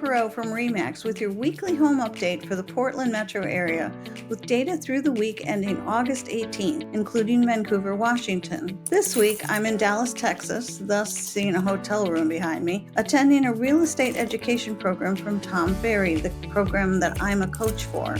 Perreault from RE/MAX with your weekly home update for the Portland metro area with data through the week ending August 18th, including Vancouver, Washington. This week, I'm in Dallas, Texas, thus seeing a hotel room behind me, attending a real estate education program from Tom Ferry, the program that I'm a coach for.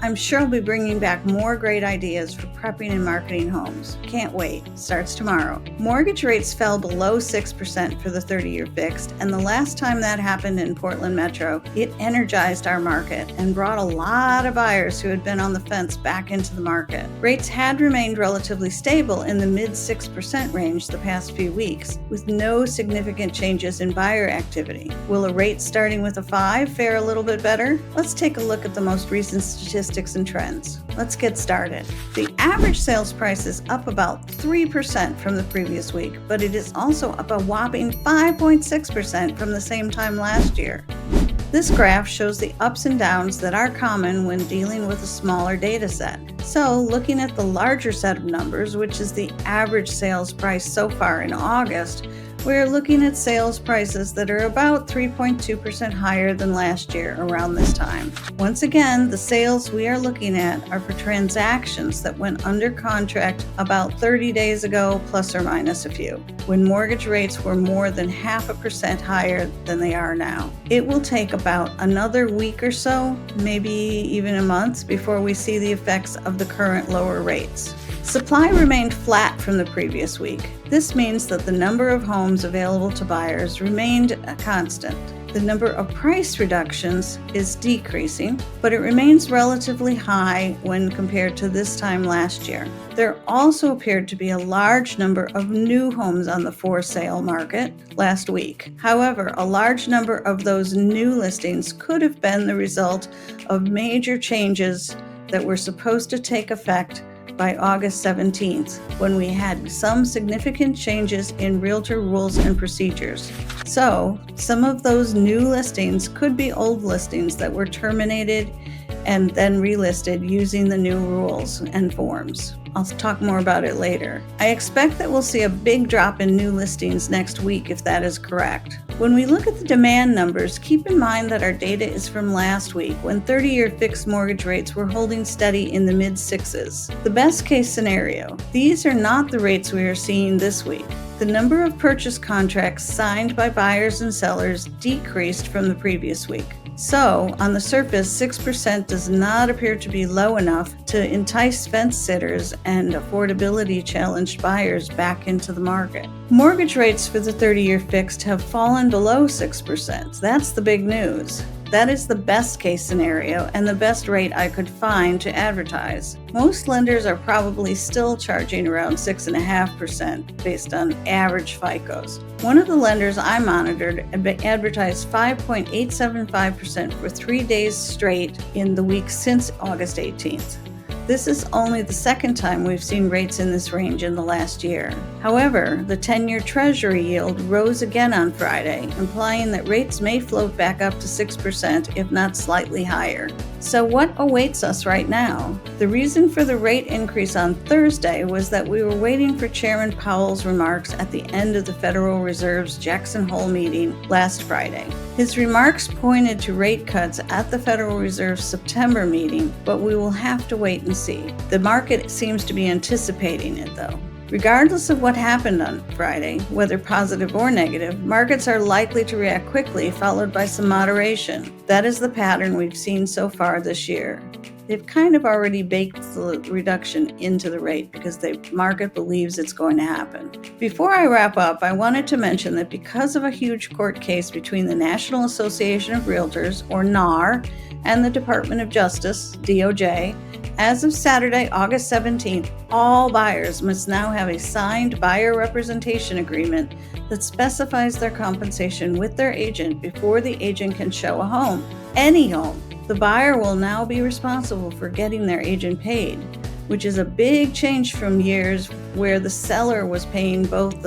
I'm sure I'll be bringing back more great ideas for prepping and marketing homes. Can't wait. Starts tomorrow. Mortgage rates fell below 6% for the 30-year fixed, and the last time that happened in Portland Metro, it energized our market and brought a lot of buyers who had been on the fence back into the market. Rates had remained relatively stable in the mid 6% range the past few weeks, with no significant changes in buyer activity. Will a rate starting with a 5 fare a little bit better? Let's take a look at the most recent statistics and trends. Let's get started. The average sales price is up about 3% from the previous week, but it is also up a whopping 5.6% from the same time last year. This graph shows the ups and downs that are common when dealing with a smaller data set. So, looking at the larger set of numbers, which is the average sales price so far in August, we're looking at sales prices that are about 3.2% higher than last year around this time. Once again, the sales we are looking at are for transactions that went under contract about 30 days ago, plus or minus a few, when mortgage rates were more than 0.5% higher than they are now. It will take about another week or so, maybe even a month, before we see the effects of the current lower rates. Supply remained flat from the previous week. This means that the number of homes available to buyers remained constant. The number of price reductions is decreasing, but it remains relatively high when compared to this time last year. There also appeared to be a large number of new homes on the for sale market last week. However, a large number of those new listings could have been the result of major changes that were supposed to take effect by August 17th, when we had some significant changes in realtor rules and procedures. So, some of those new listings could be old listings that were terminated and then relisted using the new rules and forms. I'll talk more about it later. I expect that we'll see a big drop in new listings next week if that is correct. When we look at the demand numbers, keep in mind that our data is from last week when 30-year fixed mortgage rates were holding steady in the mid-6s. The best case scenario, these are not the rates we are seeing this week. The number of purchase contracts signed by buyers and sellers decreased from the previous week. So, on the surface, 6% does not appear to be low enough to entice fence sitters and affordability-challenged buyers back into the market. Mortgage rates for the 30-year fixed have fallen below 6%. That's the big news. That is the best case scenario and the best rate I could find to advertise. Most lenders are probably still charging around 6.5% based on average FICOs. One of the lenders I monitored advertised 5.875% for 3 days straight in the week since August 18th. This is only the second time we've seen rates in this range in the last year. However, the 10-year Treasury yield rose again on Friday, implying that rates may float back up to 6%, if not slightly higher. So what awaits us right now? The reason for the rate increase on Thursday was that we were waiting for Chairman Powell's remarks at the end of the Federal Reserve's Jackson Hole meeting last Friday. His remarks pointed to rate cuts at the Federal Reserve's September meeting, but we will have to wait and see. The market seems to be anticipating it, though. Regardless of what happened on Friday, whether positive or negative, markets are likely to react quickly, followed by some moderation. That is the pattern we've seen so far this year. They've kind of already baked the reduction into the rate because the market believes it's going to happen. Before I wrap up, I wanted to mention that because of a huge court case between the National Association of Realtors, or NAR, and the Department of Justice, DOJ, as of Saturday, August 17th, all buyers must now have a signed buyer representation agreement that specifies their compensation with their agent before the agent can show a home, any home. The buyer will now be responsible for getting their agent paid. which is a big change from years where the seller was paying both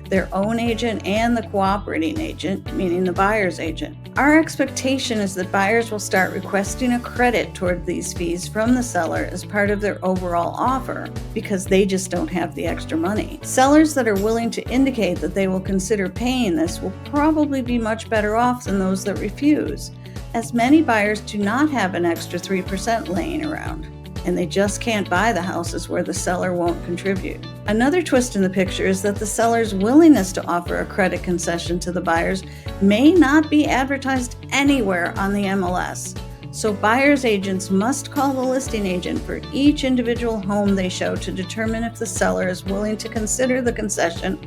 their own agent and the cooperating agent, meaning the buyer's agent. Our expectation is that buyers will start requesting a credit toward these fees from the seller as part of their overall offer because they just don't have the extra money. Sellers that are willing to indicate that they will consider paying this will probably be much better off than those that refuse, as many buyers do not have an extra 3% laying around, and they just can't buy the houses where the seller won't contribute. Another twist in the picture is that the seller's willingness to offer a credit concession to the buyers may not be advertised anywhere on the MLS. So buyers' agents must call the listing agent for each individual home they show to determine if the seller is willing to consider the concession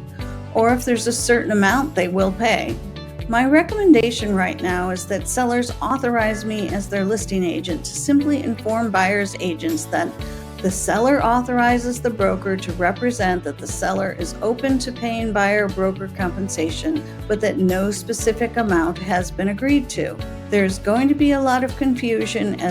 or if there's a certain amount they will pay. My recommendation right now is that sellers authorize me as their listing agent to simply inform buyers' agents that the seller authorizes the broker to represent that the seller is open to paying buyer broker compensation, but that no specific amount has been agreed to. There's going to be a lot of confusion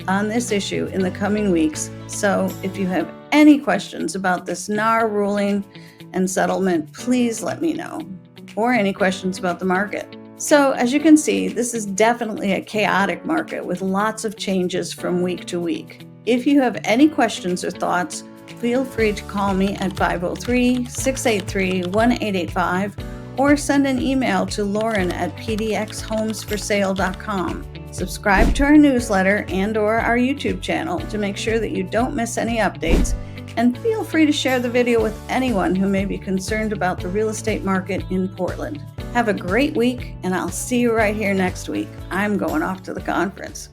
on this issue in the coming weeks, so if you have any questions about this NAR ruling and settlement, please let me know, or any questions about the market. So as you can see, this is definitely a chaotic market with lots of changes from week to week. If you have any questions or thoughts, feel free to call me at 503-683-1885 or send an email to Lauren at pdxhomesforsale.com. Subscribe to our newsletter and/or our YouTube channel to make sure that you don't miss any updates, and feel free to share the video with anyone who may be concerned about the real estate market in Portland. Have a great week, and I'll see you right here next week. I'm going off to the conference.